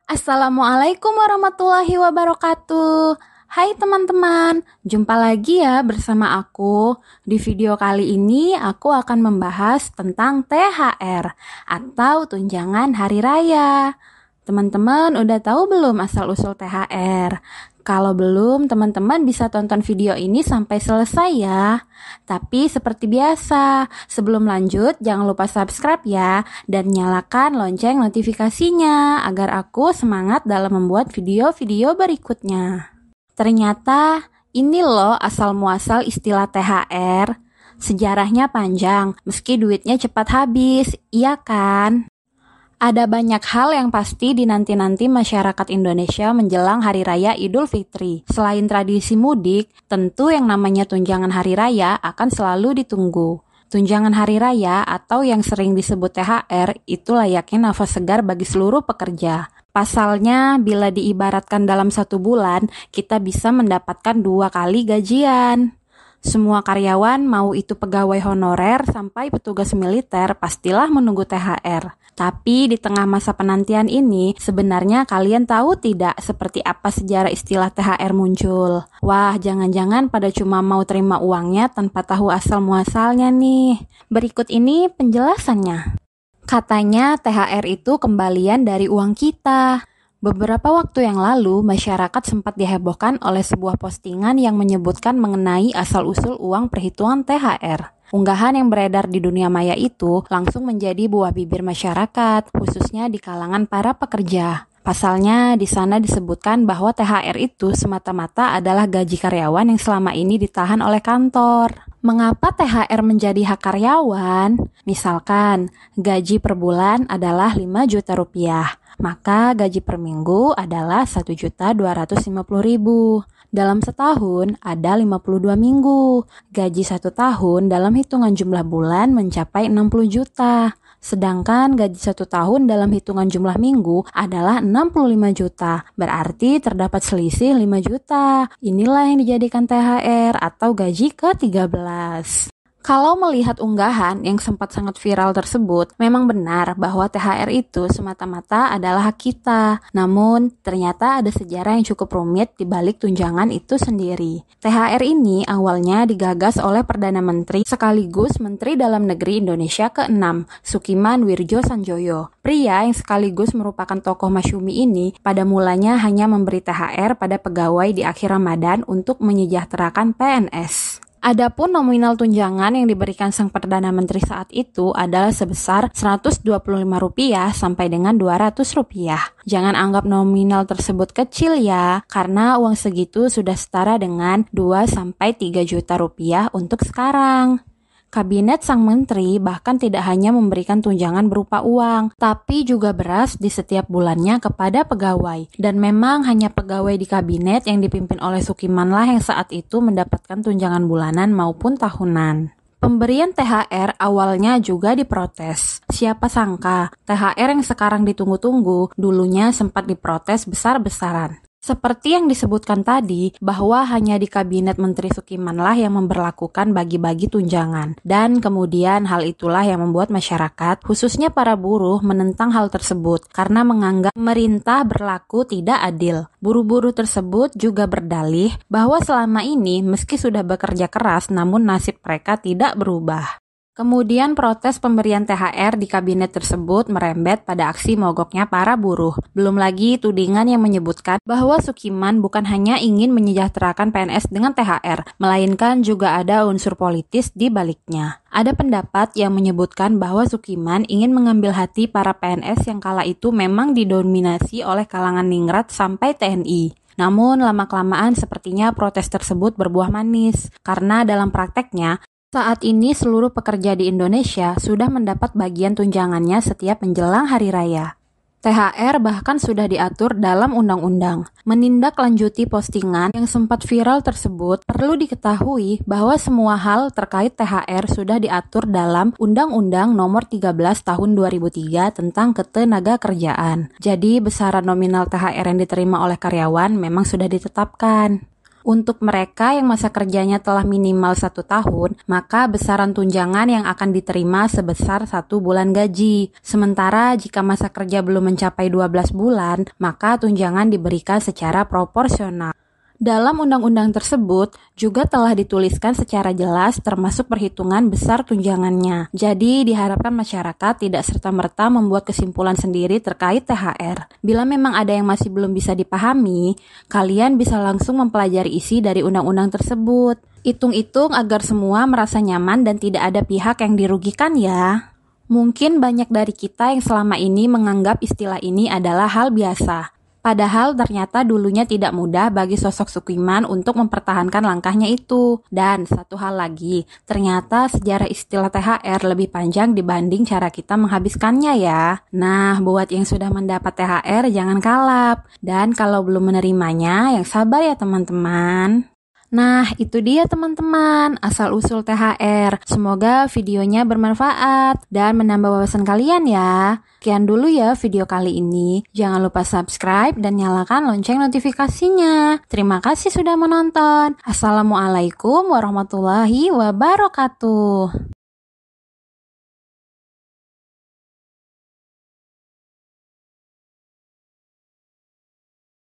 Assalamualaikum warahmatullahi wabarakatuh. Hai teman-teman, jumpa lagi ya bersama aku. Di video kali ini aku akan membahas tentang THR atau tunjangan hari raya. Teman-teman udah tahu belum asal-usul THR? Kalau belum, teman-teman bisa tonton video ini sampai selesai ya. Tapi seperti biasa, sebelum lanjut jangan lupa subscribe ya dan nyalakan lonceng notifikasinya agar aku semangat dalam membuat video-video berikutnya. Ternyata ini loh asal muasal istilah THR. Sejarahnya panjang, meski duitnya cepat habis, iya kan? Ada banyak hal yang pasti dinanti-nanti masyarakat Indonesia menjelang Hari Raya Idul Fitri. Selain tradisi mudik, tentu yang namanya tunjangan hari raya akan selalu ditunggu. Tunjangan hari raya atau yang sering disebut THR itu layaknya nafas segar bagi seluruh pekerja. Pasalnya, bila diibaratkan dalam 1 bulan, kita bisa mendapatkan 2 kali gajian. Semua karyawan, mau itu pegawai honorer sampai petugas militer, pastilah menunggu THR. Tapi di tengah masa penantian ini, sebenarnya kalian tahu tidak seperti apa sejarah istilah THR muncul? Wah, jangan-jangan pada cuma mau terima uangnya tanpa tahu asal-muasalnya nih. Berikut ini penjelasannya. Katanya THR itu kembalian dari uang kita. Beberapa waktu yang lalu, masyarakat sempat dihebohkan oleh sebuah postingan yang menyebutkan mengenai asal-usul uang perhitungan THR. Unggahan yang beredar di dunia maya itu langsung menjadi buah bibir masyarakat, khususnya di kalangan para pekerja. Pasalnya, di sana disebutkan bahwa THR itu semata-mata adalah gaji karyawan yang selama ini ditahan oleh kantor. Mengapa THR menjadi hak karyawan? Misalkan, gaji per bulan adalah 5 juta rupiah, maka gaji per minggu adalah 1.250.000. Dalam setahun ada 52 minggu. Gaji 1 tahun dalam hitungan jumlah bulan mencapai 60 juta. Sedangkan gaji 1 tahun dalam hitungan jumlah minggu adalah 65 juta. Berarti terdapat selisih 5 juta. Inilah yang dijadikan THR atau gaji ke-13. Kalau melihat unggahan yang sempat sangat viral tersebut, memang benar bahwa THR itu semata-mata adalah hak kita. Namun, ternyata ada sejarah yang cukup rumit di balik tunjangan itu sendiri. THR ini awalnya digagas oleh Perdana Menteri sekaligus Menteri Dalam Negeri Indonesia ke-6, Sukiman Wirjosanjoyo. Pria yang sekaligus merupakan tokoh masyumi ini pada mulanya hanya memberi THR pada pegawai di akhir Ramadan untuk menyejahterakan PNS. Adapun nominal tunjangan yang diberikan sang Perdana Menteri saat itu adalah sebesar Rp125 sampai dengan Rp200. Jangan anggap nominal tersebut kecil ya, karena uang segitu sudah setara dengan 2 sampai 3 juta rupiah untuk sekarang. Kabinet sang menteri bahkan tidak hanya memberikan tunjangan berupa uang, tapi juga beras di setiap bulannya kepada pegawai. Dan memang hanya pegawai di kabinet yang dipimpin oleh Sukimanlah yang saat itu mendapatkan tunjangan bulanan maupun tahunan. Pemberian THR awalnya juga diprotes. Siapa sangka, THR yang sekarang ditunggu-tunggu dulunya sempat diprotes besar-besaran. Seperti yang disebutkan tadi, bahwa hanya di kabinet Menteri Sukimanlah yang memberlakukan bagi-bagi tunjangan. Dan kemudian hal itulah yang membuat masyarakat, khususnya para buruh, menentang hal tersebut karena menganggap pemerintah berlaku tidak adil. Buruh-buruh tersebut juga berdalih bahwa selama ini meski sudah bekerja keras namun nasib mereka tidak berubah. Kemudian protes pemberian THR di kabinet tersebut merembet pada aksi mogoknya para buruh. Belum lagi tudingan yang menyebutkan bahwa Sukiman bukan hanya ingin menyejahterakan PNS dengan THR, melainkan juga ada unsur politis di baliknya. Ada pendapat yang menyebutkan bahwa Sukiman ingin mengambil hati para PNS yang kala itu memang didominasi oleh kalangan ningrat sampai TNI. Namun lama-kelamaan sepertinya protes tersebut berbuah manis, karena dalam prakteknya, saat ini seluruh pekerja di Indonesia sudah mendapat bagian tunjangannya setiap menjelang hari raya. THR bahkan sudah diatur dalam undang-undang. Menindaklanjuti postingan yang sempat viral tersebut, perlu diketahui bahwa semua hal terkait THR sudah diatur dalam Undang-Undang Nomor 13 Tahun 2003 tentang Ketenagakerjaan. Jadi besaran nominal THR yang diterima oleh karyawan memang sudah ditetapkan. Untuk mereka yang masa kerjanya telah minimal 1 tahun, maka besaran tunjangan yang akan diterima sebesar 1 bulan gaji. Sementara jika masa kerja belum mencapai 12 bulan, maka tunjangan diberikan secara proporsional. Dalam undang-undang tersebut juga telah dituliskan secara jelas termasuk perhitungan besar tunjangannya. Jadi diharapkan masyarakat tidak serta-merta membuat kesimpulan sendiri terkait THR. Bila memang ada yang masih belum bisa dipahami, kalian bisa langsung mempelajari isi dari undang-undang tersebut. Hitung-hitung agar semua merasa nyaman dan tidak ada pihak yang dirugikan ya. Mungkin banyak dari kita yang selama ini menganggap istilah ini adalah hal biasa. Padahal ternyata dulunya tidak mudah bagi sosok Sukiman untuk mempertahankan langkahnya itu. Dan satu hal lagi, ternyata sejarah istilah THR lebih panjang dibanding cara kita menghabiskannya ya. Nah, buat yang sudah mendapat THR jangan kalap. Dan kalau belum menerimanya, yang sabar ya teman-teman. Nah, itu dia teman-teman, asal-usul THR. Semoga videonya bermanfaat dan menambah wawasan kalian ya. Sekian dulu ya video kali ini. Jangan lupa subscribe dan nyalakan lonceng notifikasinya. Terima kasih sudah menonton. Assalamualaikum warahmatullahi wabarakatuh.